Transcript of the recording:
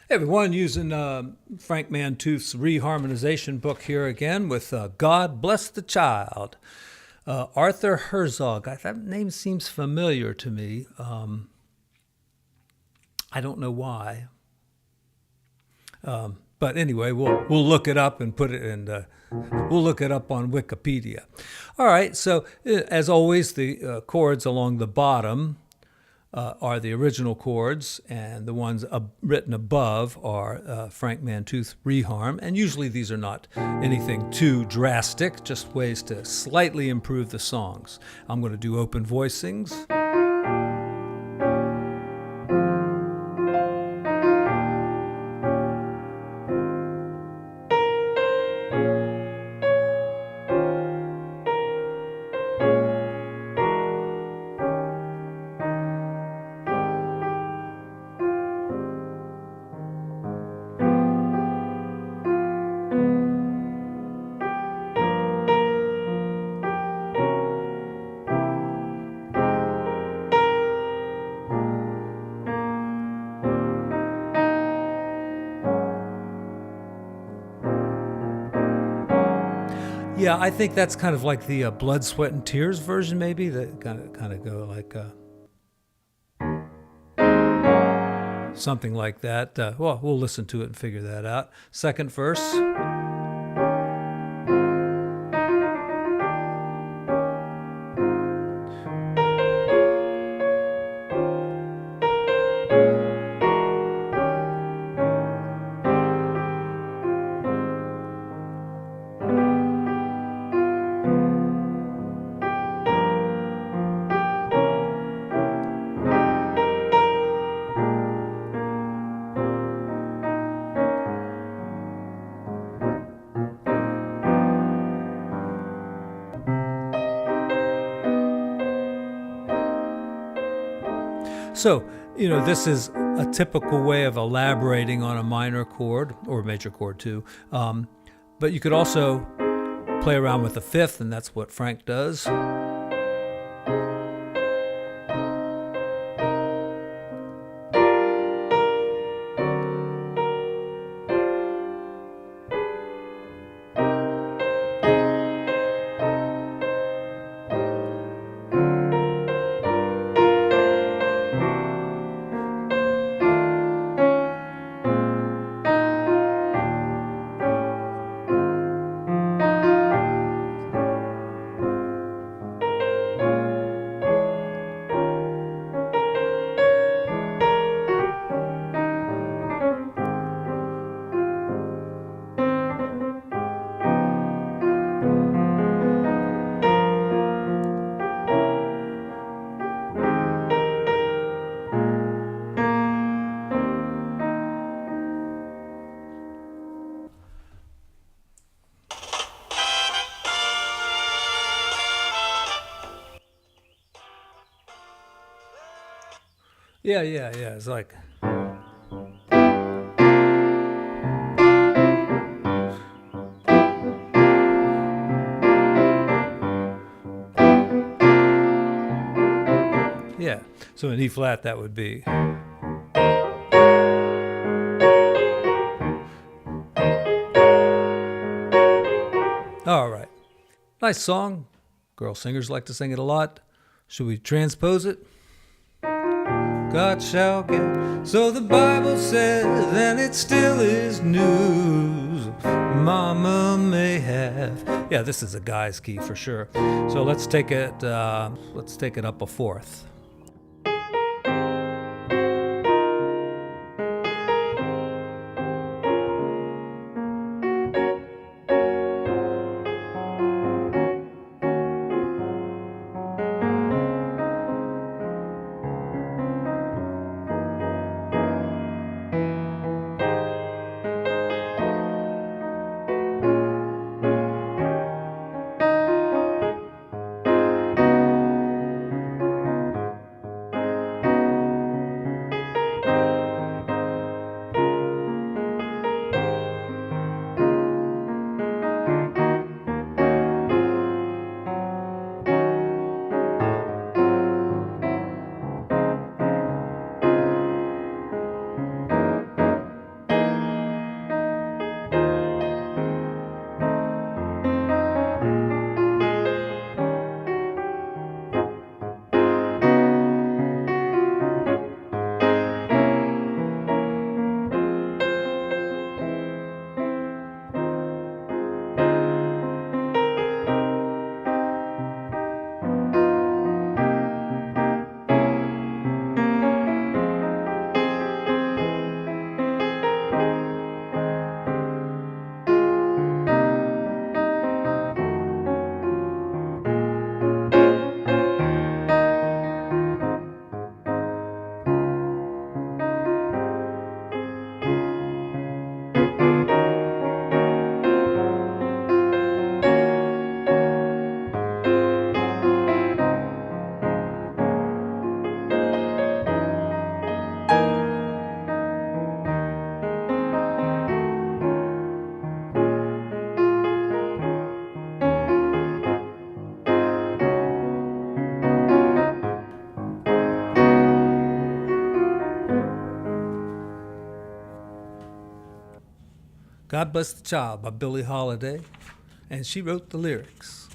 Hey everyone, using Frank Mantooth's reharmonization book here again with God Bless the Child. Arthur Herzog. That name seems familiar to me. I don't know why. But anyway, we'll look it up and put it in. We'll look it up on Wikipedia. All right. So as always, the chords along the bottom are the original chords, and the ones written above are Frank Mantooth reharm. And usually these are not anything too drastic, just ways to slightly improve the songs. I'm going to do open voicings. Yeah, I think that's kind of like the Blood, Sweat, and Tears version, maybe. That kind of go like something like that. Well, we'll listen to it and figure that out. Second verse. So, this is a typical way of elaborating on a minor chord, or a major chord too. But you could also play around with the fifth, and that's what Frank does. Yeah. It's like. Yeah. So in E flat, that would be. All right. Nice song. Girl singers like to sing it a lot. Should we transpose it? God shall get. So the Bible says, and it still is news. Mama may have. Yeah, this is a guy's key for sure. So let's take it. Let's take it up a fourth. God Bless the Child by Billie Holiday, and she wrote the lyrics.